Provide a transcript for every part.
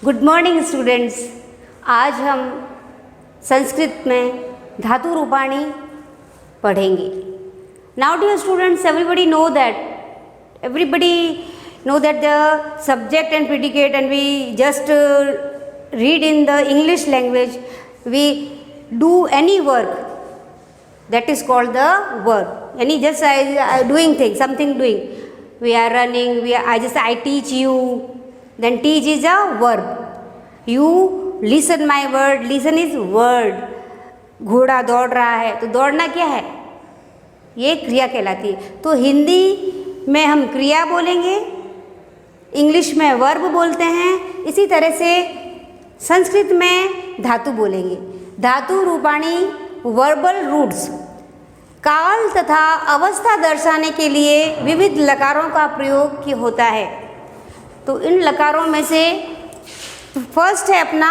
Good morning students. आज हम संस्कृत में धातु रूपाणी पढ़ेंगे। Now dear students, everybody know that the subject and predicate, and we just read in the English language. We do any work, that is called the verb. Any just doing things, something doing. We are running. I teach you. Then teach is a verb. You listen my word. Listen is word. घोड़ा दौड़ रहा है तो दौड़ना क्या है? ये क्रिया कहलाती है। तो हिंदी में हम क्रिया बोलेंगे, इंग्लिश में वर्ब बोलते हैं, इसी तरह से संस्कृत में धातु बोलेंगे। धातु रूपाणी वर्बल रूट्स काल तथा अवस्था दर्शाने के लिए विविध लकारों का प्रयोग होता है। तो इन लकारों में से फर्स्ट है अपना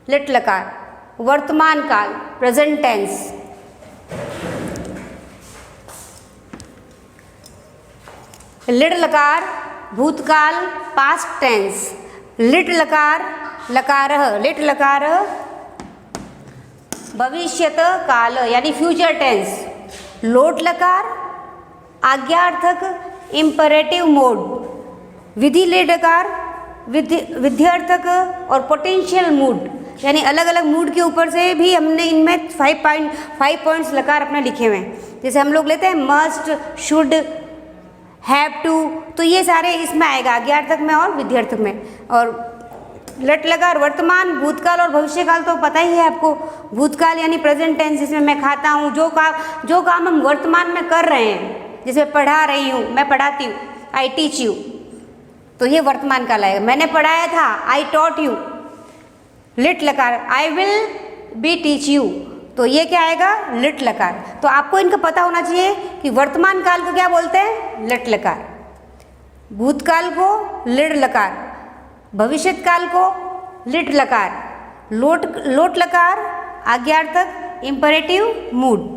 लिट लकार, वर्तमान काल, प्रेजेंट टेंस। लिट लकार भूतकाल, पास्ट टेंस। लिट लकार लकारः, लिट लकार भविष्यत काल यानी फ्यूचर टेंस। लोट लकार आज्ञार्थक इंपरेटिव मोड। विधि लिट लकार विध्यर्थक और पोटेंशियल मूड, यानी अलग अलग मूड के ऊपर से भी हमने इनमें 5 पॉइंट्स लकार अपने लिखे हुए हैं। जैसे हम लोग लेते हैं मस्ट, शुड, हैव टू, तो ये सारे इसमें आएगा आज्ञार्थक में और विध्यर्थक में। और लट लकार वर्तमान, भूतकाल और भविष्यकाल तो पता ही है आपको। भूतकाल यानी प्रेजेंट टेंस, जिसमें मैं खाता हूँ, जो काम हम वर्तमान में कर रहे हैं, जैसे पढ़ा रही हूँ, मैं पढ़ाती हूँ, आई टीच यू, तो ये वर्तमान काल आएगा। मैंने पढ़ाया था, आई टॉट यू। लिट लकार I will be teach you, तो ये क्या आएगा? लिट लकार। तो आपको इनका पता होना चाहिए कि वर्तमान काल को क्या बोलते हैं? लिट लकार। भूतकाल को लिट लकार, भविष्यत काल को लिट लकार। लोट लकार आज्ञार्थक इंपरेटिव मूड,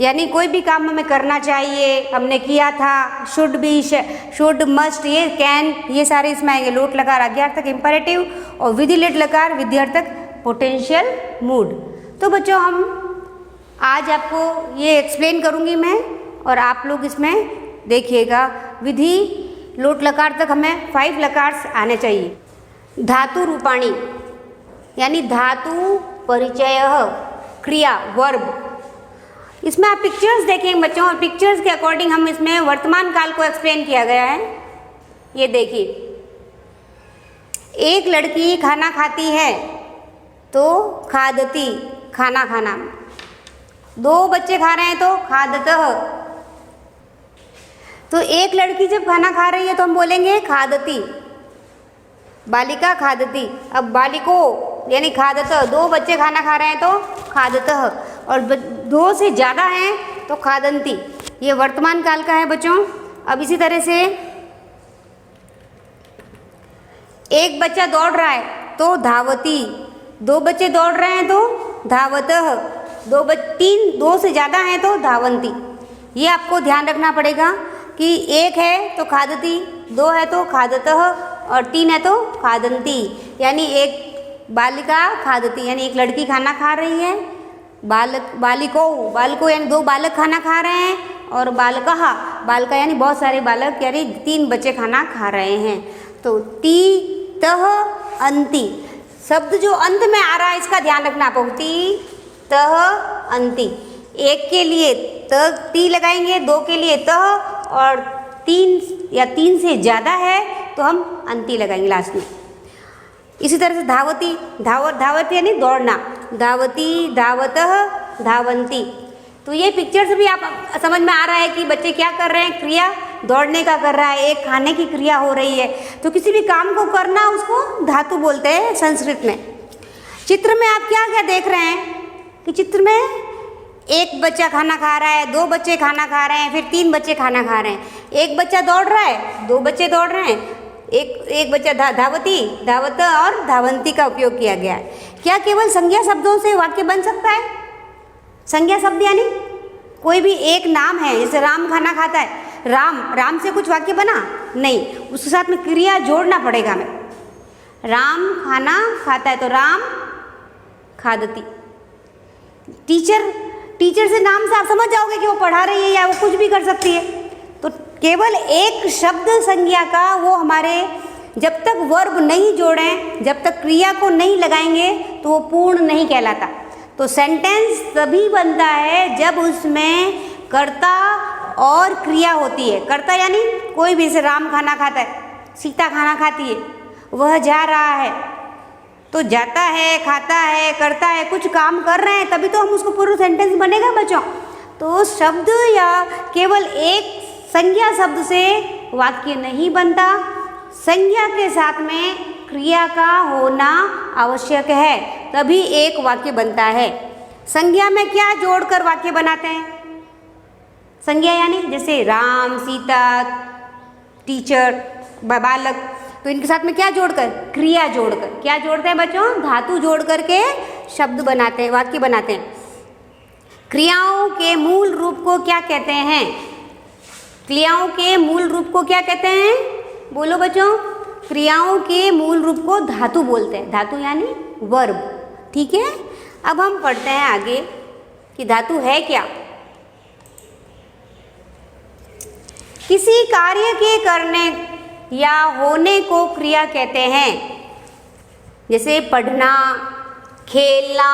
यानी कोई भी काम हमें करना चाहिए, हमने किया था। शुड बी, शुड, मस्ट, ये कैन, ये सारे इसमें आएंगे। लोट लकार आज्ञार्थक इंपरेटिव और विधि लिट लकार विध्यर्थक पोटेंशियल मूड। तो बच्चों, हम आज आपको ये एक्सप्लेन करूँगी मैं, और आप लोग इसमें देखिएगा। विधि लोट लकार तक हमें 5 लकार्स आने चाहिए। धातु रूपाणी यानी धातु परिचय, क्रिया, वर्ब। इसमें आप पिक्चर्स देखेंगे बच्चों, और पिक्चर्स के अकॉर्डिंग हम इसमें वर्तमान काल को एक्सप्लेन किया गया है। ये देखिए, एक लड़की खाना खाती है तो खादती, खाना खाना। 2 बच्चे खा रहे हैं तो खादतः। तो एक लड़की जब खाना खा रही है तो हम बोलेंगे खादती, बालिका खादती। अब बालिको यानी खादतः, 2 बच्चे खाना खा रहे हैं तो खादतः, और 2 से ज़्यादा हैं तो खादंती। ये वर्तमान काल का है बच्चों। अब इसी तरह से एक बच्चा दौड़ रहा है तो धावती, 2 बच्चे दौड़ रहे हैं तो धावतः, 2 से ज़्यादा हैं तो धावंती। ये आपको ध्यान रखना पड़ेगा कि 1 है तो खादती, 2 है तो खादतः, और 3 है तो खादंती। यानी एक बालिका खादती, यानी एक लड़की खाना खा रही है। बालिको यानी 2 बालक खाना खा रहे हैं, और बालका यानी बहुत सारे बालक, यानी 3 बच्चे खाना खा रहे हैं। तो ती, तह, अंति, शब्द जो अंत में आ रहा है इसका ध्यान रखना आपको। ती, तह, अंति। 1 के लिए ती लगाएंगे, 2 के लिए तह, और 3 या 3 से ज़्यादा है तो हम अंति लगाएंगे लास्ट में। इसी तरह से धावती, धावती यानी दौड़ना। धावती, धावतः, धावंती। तो ये पिक्चर से भी आप समझ में आ रहा है कि बच्चे क्या कर रहे हैं? क्रिया दौड़ने का कर रहा है, एक खाने की क्रिया हो रही है। तो किसी भी काम को करना उसको धातु बोलते हैं संस्कृत में। चित्र में आप क्या क्या देख रहे हैं कि चित्र में एक बच्चा खाना खा रहा है, 2 बच्चे खाना खा रहे हैं, फिर 3 बच्चे खाना खा रहे हैं। एक बच्चा दौड़ रहा है, 2 बच्चे दौड़ रहे हैं, एक बच्चा धावती, धावत और धावंती का उपयोग किया गया है। क्या केवल संज्ञा शब्दों से वाक्य बन सकता है? संज्ञा शब्द यानी कोई भी एक नाम है, जैसे राम खाना खाता है, राम से कुछ वाक्य बना नहीं, उसके साथ में क्रिया जोड़ना पड़ेगा हमें। राम खाना खाता है तो राम खादती। टीचर से नाम से आप समझ जाओगे कि वो पढ़ा रही है या वो कुछ भी कर सकती है। तो केवल एक शब्द संज्ञा का वो हमारे जब तक वर्ब नहीं जोड़ें, जब तक क्रिया को नहीं लगाएंगे तो वो पूर्ण नहीं कहलाता। तो सेंटेंस तभी बनता है जब उसमें कर्ता और क्रिया होती है। कर्ता यानी कोई भी, जैसे राम खाना खाता है, सीता खाना खाती है, वह जा रहा है, तो जाता है, खाता है, करता है, कुछ काम कर रहे हैं, तभी तो हम उसको पूरा सेंटेंस बनेगा बच्चों। तो शब्द या केवल एक संज्ञा शब्द से वाक्य नहीं बनता, संज्ञा के साथ में क्रिया का होना आवश्यक है, तभी एक वाक्य बनता है। संज्ञा में क्या जोड़कर वाक्य बनाते हैं? संज्ञा यानी जैसे राम, सीता, टीचर, बालक, तो इनके साथ में क्या जोड़कर? क्रिया जोड़कर। क्या जोड़ते हैं बच्चों? धातु जोड़ करके शब्द बनाते हैं, वाक्य बनाते हैं। क्रियाओं के मूल रूप को क्या कहते हैं? क्रियाओं के मूल रूप को क्या कहते हैं? बोलो बच्चों। क्रियाओं के मूल रूप को धातु बोलते हैं। धातु यानी वर्ब, ठीक है। अब हम पढ़ते हैं आगे कि धातु है क्या। किसी कार्य के करने या होने को क्रिया कहते हैं, जैसे पढ़ना, खेलना,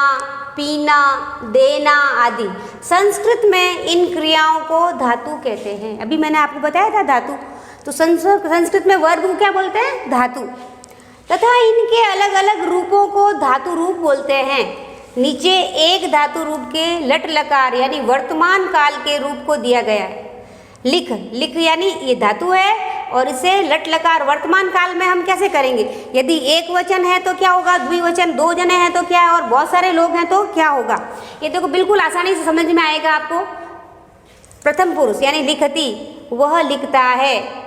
पीना, देना आदि। संस्कृत में इन क्रियाओं को धातु कहते हैं। अभी मैंने आपको बताया था धातु, तो संस्कृत में वर्ब को क्या बोलते हैं? धातु। तथा इनके अलग अलग रूपों को धातु रूप बोलते हैं। नीचे एक धातु रूप के लट लकार यानी वर्तमान काल के रूप को दिया गया है। लिख यानी ये धातु है और इसे लट लकार वर्तमान काल में हम कैसे करेंगे? यदि एक वचन है तो क्या होगा? द्विवचन, दो जने हैं तो क्या है? और बहुत सारे लोग हैं तो क्या होगा? ये देखो बिल्कुल आसानी से समझ में आएगा आपको। प्रथम पुरुष यानी लिखती, वह लिखता है।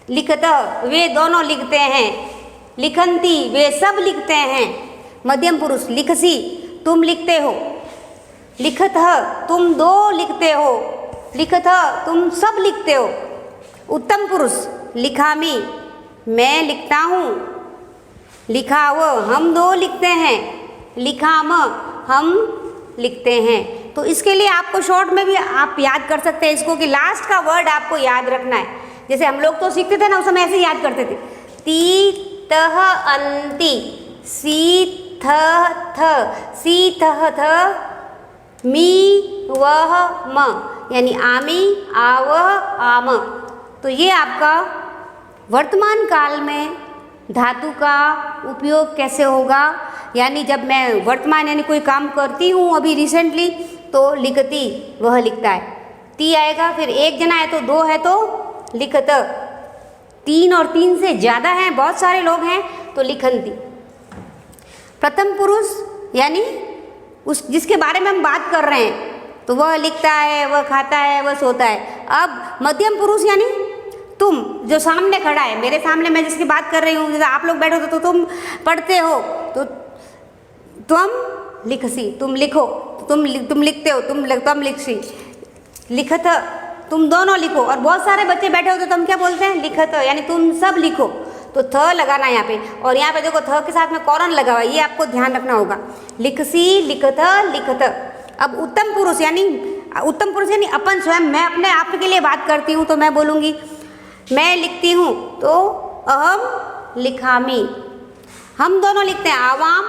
लिखत, वे दोनों लिखते हैं। लिखंती, वे सब लिखते हैं। मध्यम पुरुष लिखसी, तुम लिखते हो। लिखत, तुम दो लिखते हो। लिखत, तुम सब लिखते हो। उत्तम पुरुष लिखामी, मैं लिखता हूँ। लिखाव, हम दो लिखते हैं। लिखाम, हम लिखते हैं। तो इसके लिए आपको शॉर्ट में भी आप याद कर सकते हैं इसको कि लास्ट का वर्ड आपको याद रखना है। जैसे हम लोग तो सीखते थे ना, उस समय ऐसे याद करते थे। ती तह अंति, सी थ थ, सी थह थ, मी वह म, यानी आमी, आवह, आम। तो ये आपका वर्तमान काल में धातु का उपयोग कैसे होगा, यानी जब मैं वर्तमान यानी कोई काम करती हूँ अभी रिसेंटली, तो लिखती, वह लिखता है। ती आएगा, फिर एक जना है तो दो है तो लिखत, तीन और तीन से ज़्यादा हैं, बहुत सारे लोग हैं तो लिखंती। प्रथम पुरुष यानी उस जिसके बारे में हम बात कर रहे हैं, तो वह लिखता है, वह खाता है, वह सोता है। अब मध्यम पुरुष यानी तुम जो सामने खड़ा है, मेरे सामने मैं जिसकी बात कर रही हूँ, जैसे आप लोग बैठे हो तो तुम पढ़ते हो, तो तुम लिखसी, तुम लिखो, तुम लिखते हो, तुम लिखसी। लिखत, तुम दोनों लिखो। और बहुत सारे बच्चे बैठे हो तो तुम क्या बोलते हैं? लिखत, यानी तुम सब लिखो। तो थ लगाना यहाँ पे, और यहाँ पे देखो थ के साथ में कौरन लगा हुआ है, ये आपको ध्यान रखना होगा। लिखसी, लिखत, लिखत। अब उत्तम पुरुष यानी अपन स्वयं, मैं अपने आप के लिए बात करती हूँ तो मैं बोलूँगी मैं लिखती हूँ, तो अहम लिखामी। हम दोनों लिखते हैं, आवाम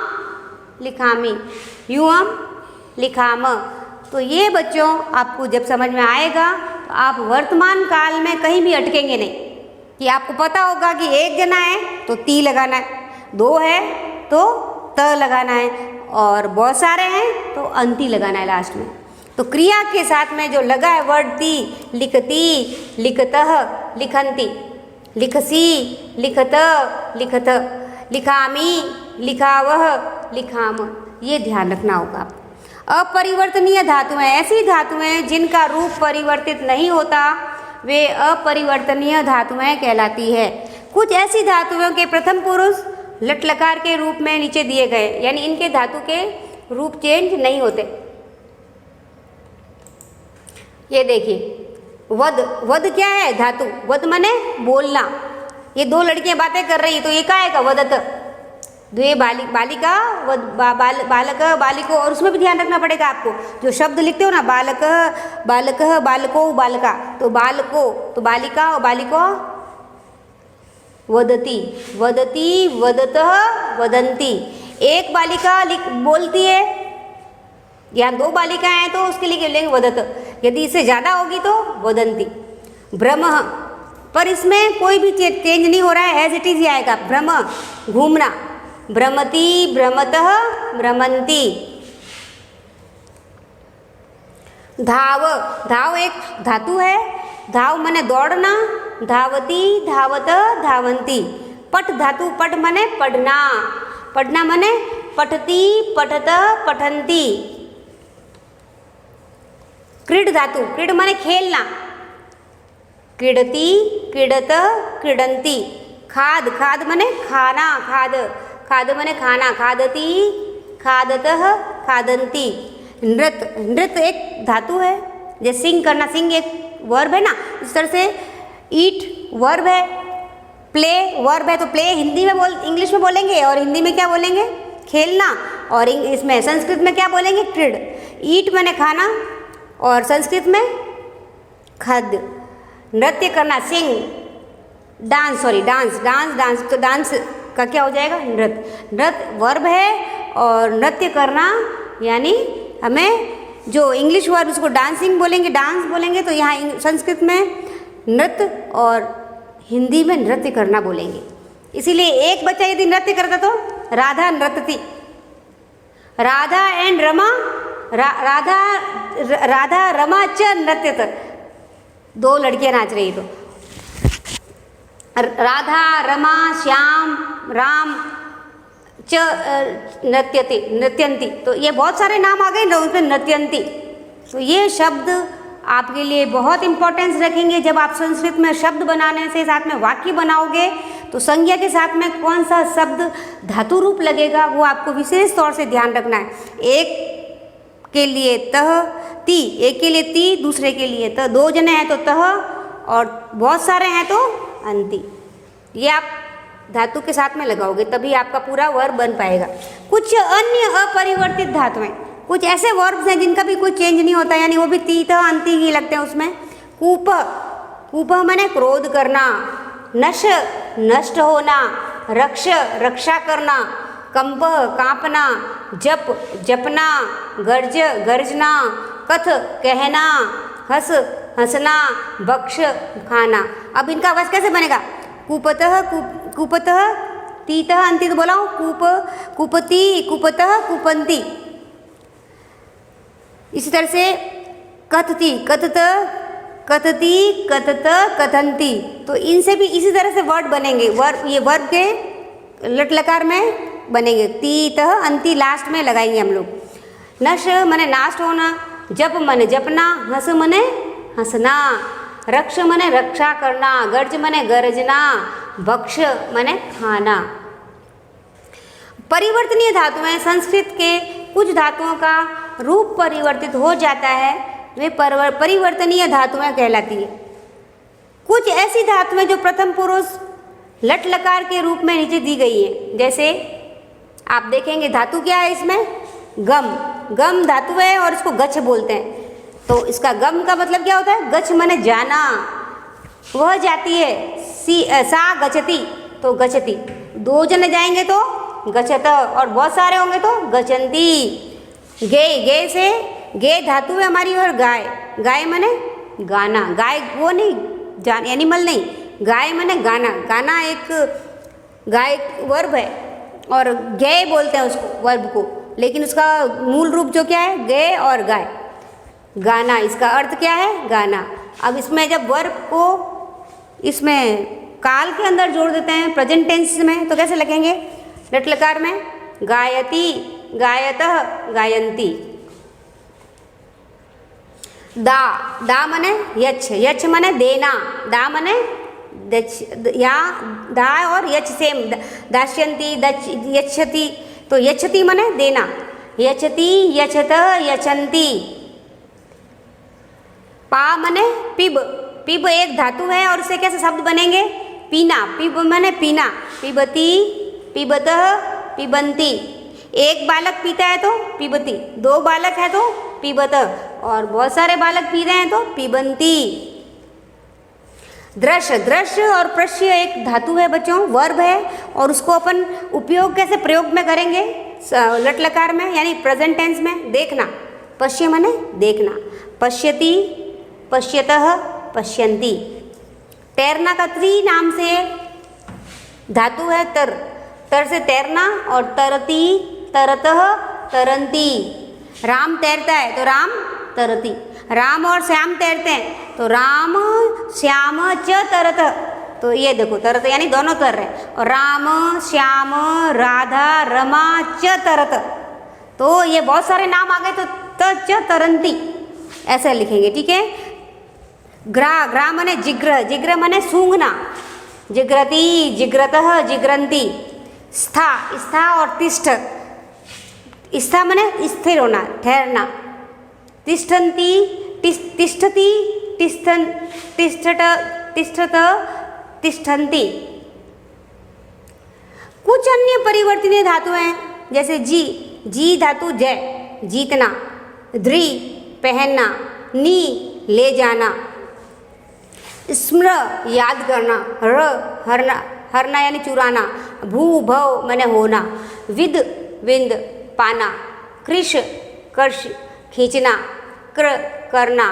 लिखामी, युवम लिखाम। तो ये बच्चों आपको जब समझ में आएगा तो आप वर्तमान काल में कहीं भी अटकेंगे नहीं, कि आपको पता होगा कि एक जना है तो ती लगाना है, दो है तो त लगाना है, और बहुत सारे हैं तो अंति लगाना है लास्ट में। तो क्रिया के साथ में जो लगा है वर्ड ती, लिखती, लिखतः, लिखंती, लिखसी, लिखत, लिखत, लिखामी, लिखावह, लिखाम, ये ध्यान रखना होगा आपको। अपरिवर्तनीय धातुएं ऐसी धातुएं जिनका रूप परिवर्तित नहीं होता, वे अपरिवर्तनीय धातुएं कहलाती है। कुछ ऐसी धातुओं के प्रथम पुरुष लट लकार के रूप में नीचे दिए गए, यानी इनके धातु के रूप चेंज नहीं होते। ये देखिए, वद, वद क्या है? धातु। वद माने बोलना, ये दो लड़कियां बातें कर रही है, तो ये क्या आएगा? वदत। द्वे बालिका बालक बालिको, और उसमें भी ध्यान रखना पड़ेगा आपको। जो शब्द लिखते हो ना, बालक बालक बालको बालका, तो बालको तो बालिका और बालिको वदती वदती वदतः वदंती। एक बालिका बोलती है, यहाँ दो बालिकाएं हैं तो उसके लिए लेंगे वदत। यदि इससे ज़्यादा होगी तो वदंती। भ्रम, पर इसमें कोई भी चेंज नहीं हो रहा है, एज इट इज ही आएगा। भ्रम घूमना, भ्रमति भ्रमतः भ्रमंती। धाव, धाव एक धातु है, धाव माने दौड़ना, धावती धावत धावंती। पट धातु, पट माने पढ़ना, पढ़ना माने पठती पठत पठंती। क्रीड धातु, क्रीड माने खेलना, क्रीडती क्रीडत क्रीडंती। खाद, खाद माने खाना, खाद, खाद माने खाना, खादती खादतः खादंती। नृत्य, नृत्य एक धातु है, जैसे सिंग करना, सिंग एक वर्ब है ना, इस तरह से ईट वर्ब है, प्ले वर्ब है, तो प्ले हिंदी में इंग्लिश में बोलेंगे, और हिंदी में क्या बोलेंगे? खेलना। और इसमें संस्कृत में क्या बोलेंगे? क्रीड। ईट माने खाना, और संस्कृत में खाद्य। नृत्य करना, sing, dance, sorry dance, dance dance, तो डांस का क्या हो जाएगा? नृत्य। नृत्य वर्ब है, और नृत्य करना यानी हमें जो इंग्लिश वर्ब उसको डांसिंग बोलेंगे, डांस बोलेंगे, तो यहाँ संस्कृत में नृत्य और हिंदी में नृत्य करना बोलेंगे। इसीलिए एक बच्चा यदि नृत्य करता तो राधा नृत्यति। राधा एंड रमा, राधा रमा च नृत्यत, दो लड़कियां नाच रही तो राधा रमा श्याम राम च नृत्यति नृत्यंती। तो ये बहुत सारे नाम आ गए ना, उसमें नृत्यंती। तो ये शब्द आपके लिए बहुत इंपॉर्टेंस रखेंगे। जब आप संस्कृत में शब्द बनाने से साथ में वाक्य बनाओगे तो संज्ञा के साथ में कौन सा शब्द धातु रूप लगेगा वो आपको विशेष तौर से ध्यान रखना है। एक के लिए तह ती, एक के लिए ती, दूसरे के लिए तह, दो जने हैं तो तह, और बहुत सारे हैं तो अंति। ये आप धातु के साथ में लगाओगे तभी आपका पूरा वर्ब बन पाएगा। कुछ अन्य अपरिवर्तित धातुएं, कुछ ऐसे वर्ब्स हैं जिनका भी कोई चेंज नहीं होता, यानी वो भी ती तह अंति ही लगते हैं उसमें। कूप, कूप माने क्रोध करना, नश नष्ट होना, रक्ष रक्षा करना, कंप कांपना, जप जपना, गर्ज गर्जना, कथ कहना, हंस हंसना, बक्ष खाना। अब इनका आवाज कैसे बनेगा? कूपतः कूपतः तीतः अंति, तो बोला हूँ कूप कूपती कूपतः कूपंती। इसी तरह से कथती कथत कथती कथत कथंती। तो इनसे भी इसी तरह से वर्ड बनेंगे। वर्ब, ये वर्ब के लट लकार में बनेंगे। तीतः अंति लास्ट में लगाएंगे हम लोग। नश मने नाश होना, जप मने जपना, हंस मने हंसना, रक्ष मने रक्षा करना, गर्ज मने गरजना, भक्ष मने खाना। परिवर्तनीय धातुएं, संस्कृत के कुछ धातुओं का रूप परिवर्तित हो जाता है, वे परिवर्तनीय धातुएं कहलाती है। कुछ ऐसी धातुएं जो प्रथम पुरुष लट लकार के रूप में नीचे दी गई है, जैसे आप देखेंगे धातु क्या है इसमें? गम, गम धातु है और इसको गच्छ बोलते हैं। तो इसका गम का मतलब क्या होता है? गच्छ माने जाना, वह जाती है। सा गच्छति, तो गच्छति, दो जने जाएंगे तो गच्छत, और बहुत सारे होंगे तो गच्छन्ति। गे, गे से गे धातु है हमारी, और गाय, गाय माने गाना, गाय वो नहीं जान एनिमल नहीं, गाय माने गाना, गाना एक गाय वर्ब है, और गे बोलते हैं उसको वर्ब को, लेकिन उसका मूल रूप जो क्या है? गे और गाय, गाना। इसका अर्थ क्या है? गाना। अब इसमें जब वर्ब को इसमें काल के अंदर जोड़ देते हैं प्रेजेंट टेंस में, तो कैसे लिखेंगे? लट लकार में गायति गायतः गायन्ति। दा, दा मने यच्छ, यच्छ मने देना, दा मने या दा और यच्छ सेम, दास्यन्ति यच्छति, तो यच्छति मने देना, यच्छति यच्छत यच्छन्ति। पा मने पिब, पिब एक धातु है और उससे कैसे शब्द बनेंगे? पीना, पीब माने पीना, पिबती, पिबतः, पिबंती। एक बालक पीता है तो पिबती, दो बालक है तो पिबत, और बहुत सारे बालक पी रहे हैं तो पिबंती। दृश्य, दृश्य और प्रश्य एक धातु है बच्चों, वर्ब है, और उसको अपन उपयोग कैसे प्रयोग में करेंगे लट लकार में, यानी प्रेजेंट टेंस में। देखना, पश्य माने देखना, पश्यति, पश्यतः, पश्यन्ति। तैरना का त्री नाम से धातु है तर, तर से तैरना, और तरती, तरतः, तरंती। राम तैरता है तो राम तरती, राम और श्याम तैरते हैं तो राम श्याम च तरत। तो ये देखो तरत यानी दोनों तर रहे, और राम श्याम राधा रमा च तरत। तो ये बहुत सारे नाम आ गए तो त च तरंती ऐसे लिखेंगे, ठीक है। ग्रा, ग्रा माने जिग्र, जिग्र माने सूंघना, जिग्रती, जिग्रतः, जिग्रंती। स्था, स्था और तिष्ठ, स्था माने स्थिर होना, ठहरना। तिष्ठन्ति, तिष्ठति, तिष्ठन, तिष्ठत, तिष्ठत, तिष्ठन्ति। कुछ अन्य परिवर्तनीय धातु हैं जैसे जी, जी धातु जय, जीतना। ध्री, पहनना। नी, ले जाना। स्मृ, याद करना। र, हरना, हरना यानी चुराना। भू, भव माने होना। विद, विंद, पाना। कृश, कर्ष, खींचना। क्र, करना।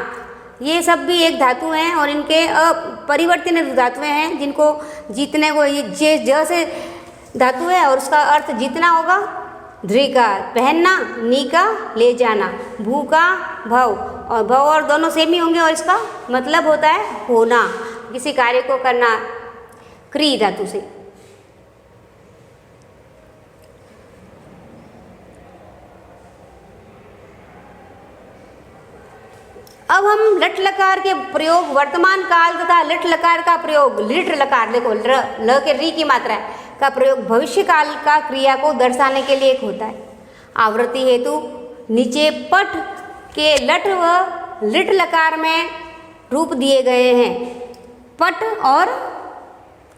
ये सब भी एक धातु हैं और इनके परिवर्तनीय धातुएं हैं जिनको जीतने को, ये जे ज से धातु है और उसका अर्थ जीतना होगा। ध्री का पहनना, नी का ले जाना, भू का भव, और भव और दोनों सेम ही होंगे और इसका मतलब होता है होना, किसी कार्य को करना, क्री धातु से। अब हम लट लकार के प्रयोग, वर्तमान काल तथा लट लकार का प्रयोग, लिट लकार देखो ल के री की मात्रा है का प्रयोग भविष्य काल का क्रिया को दर्शाने के लिए एक होता है। आवृत्ति हेतु नीचे पट के लट व लिट लकार में रूप दिए गए हैं। पट और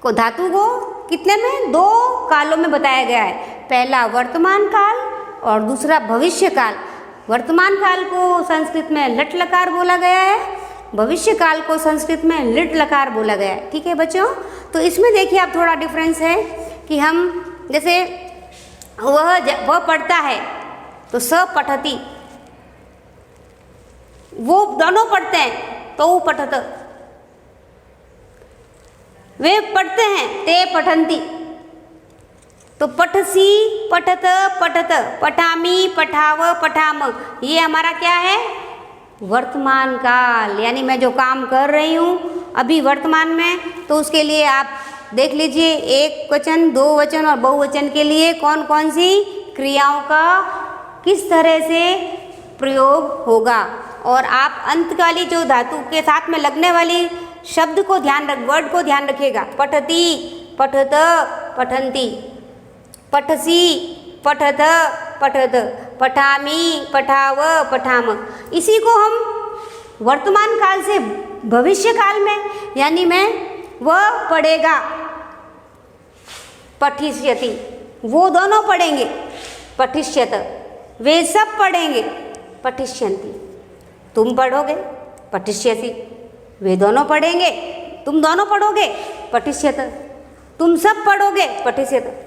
को धातु को कितने में, दो कालों में बताया गया है। पहला वर्तमान काल और दूसरा भविष्य काल। वर्तमान काल को संस्कृत में लट लकार बोला गया है, भविष्य काल को संस्कृत में लिट लकार बोला गया है, ठीक है बच्चों। तो इसमें देखिए आप थोड़ा डिफरेंस है कि हम जैसे वह पढ़ता है तो स पठती, वो दोनों पढ़ते हैं तो वो पठत। वे पढ़ते हैं ते पठंती, तो पठसी, पठत, पठत, पठामी, पठाव, पठाम। ये हमारा क्या है, वर्तमान काल, यानी मैं जो काम कर रही हूँ अभी वर्तमान में, तो उसके लिए आप देख लीजिए एक वचन, दो वचन और बहुवचन के लिए कौन कौन सी क्रियाओं का किस तरह से प्रयोग होगा। और आप अंत वाली जो धातु के साथ में लगने वाली शब्द को ध्यान रख, वर्ड को ध्यान रखिएगा। पठती, पठत, पठंती, पठसी, पठत, पठत, पठामी, पठाव, पठाम। इसी को हम वर्तमान काल से भविष्य काल में, यानी मैं वह पढ़ेगा, पठिष्यति, वो दोनों पढ़ेंगे, पठिष्यत, वे सब पढ़ेंगे, पठिष्यन्ति। तुम पढ़ोगे, पठिष्यसि, वे दोनों पढ़ेंगे, तुम दोनों पढ़ोगे, पठिष्यत, तुम सब पढ़ोगे, पठिष्यत।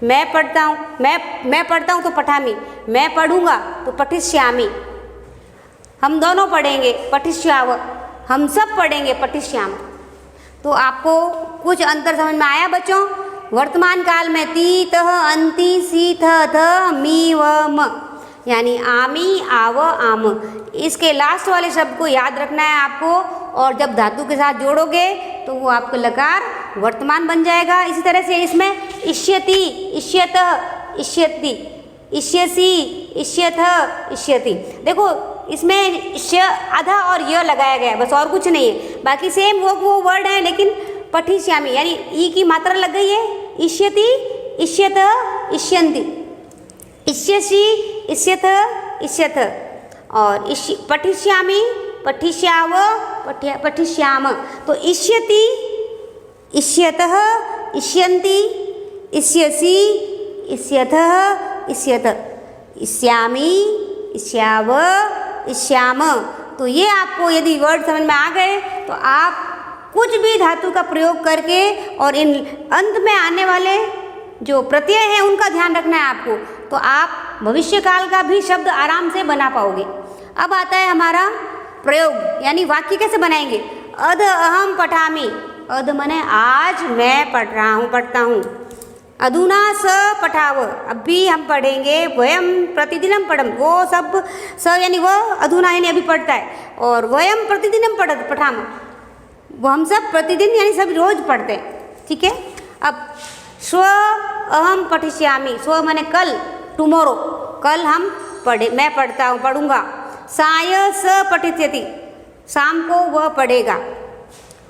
मैं पढ़ता हूँ, मैं पढ़ता हूँ तो पठामी, मैं पढ़ूंगा तो पठिष्यामि, हम दोनों पढ़ेंगे, पठिष्याव, हम सब पढ़ेंगे, पठिष्याम। तो आपको कुछ अंतर समझ में आया बच्चों। वर्तमान काल में ती, तह, अंति, सी, थ, मी, व, म, यानी आमी, आव, आम, इसके लास्ट वाले शब्द को याद रखना है आपको, और जब धातु के साथ जोड़ोगे तो वो आपका लकार वर्तमान बन जाएगा। इसी तरह से इसमें इष्यति, इष्यत, इष्यति, इष्यसि, इष्यथ, इष्यति। देखो इसमें श आधा और य लगाया गया है, बस और कुछ नहीं है, बाकी सेम वो वर्ड है, लेकिन पठिष्यामि यानी ई की मात्रा लग गई है। इष्यति, इष्यत, इष्यन्ति, इष्यसि, इष्यथ, इष्यथ, और पठिष्यामि, पठिष्याव, पठिष्याम। तो इष्यति इष्यतः, इष्यन्ति, इष्यसि, इष्यथः, इष्यत, इष्यामि, इष्याव, इष्याम। तो ये आपको यदि वर्ड समझ में आ गए तो आप कुछ भी धातु का प्रयोग करके और इन अंत में आने वाले जो प्रत्यय हैं उनका ध्यान रखना है आपको, तो आप भविष्य काल का भी शब्द आराम से बना पाओगे। अब आता है हमारा प्रयोग, यानी वाक्य कैसे बनाएंगे। अध अहम पठामि, अध माने आज मैं पढ़ता हूँ। अधुना स पठाव, अभी हम पढ़ेंगे। वयम प्रतिदिनम पढ़म, वो सब स यानी वो अधुना यानी अभी पढ़ता है, और वयम प्रतिदिनम पठाम, वो हम सब प्रतिदिन यानी सब रोज पढ़ते हैं। ठीक है। अब स्व अहम पठिष्यामि, स्व माने कल, टुमारो, कल हम मैं पढ़ूंगा। साय स पठिष्यति, शाम को वह पढ़ेगा।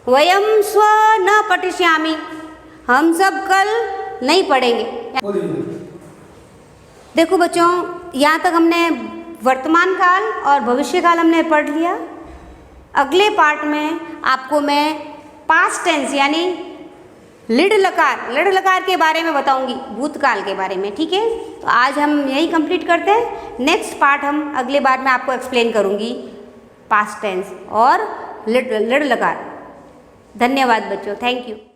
वयम स्व न पठिष्यामि, हम सब कल नहीं पढ़ेंगे। देखो बच्चों, यहाँ तक हमने वर्तमान काल और भविष्य काल हमने पढ़ लिया। अगले पार्ट में आपको मैं पास्ट टेंस यानी लिड लकार के बारे में बताऊंगी, भूतकाल के बारे में। ठीक है। तो आज हम यही कंप्लीट करते हैं। नेक्स्ट पार्ट हम अगले बार में आपको एक्सप्लेन करूंगी पास्ट टेंस और लिड लकार। धन्यवाद बच्चों, थैंक यू।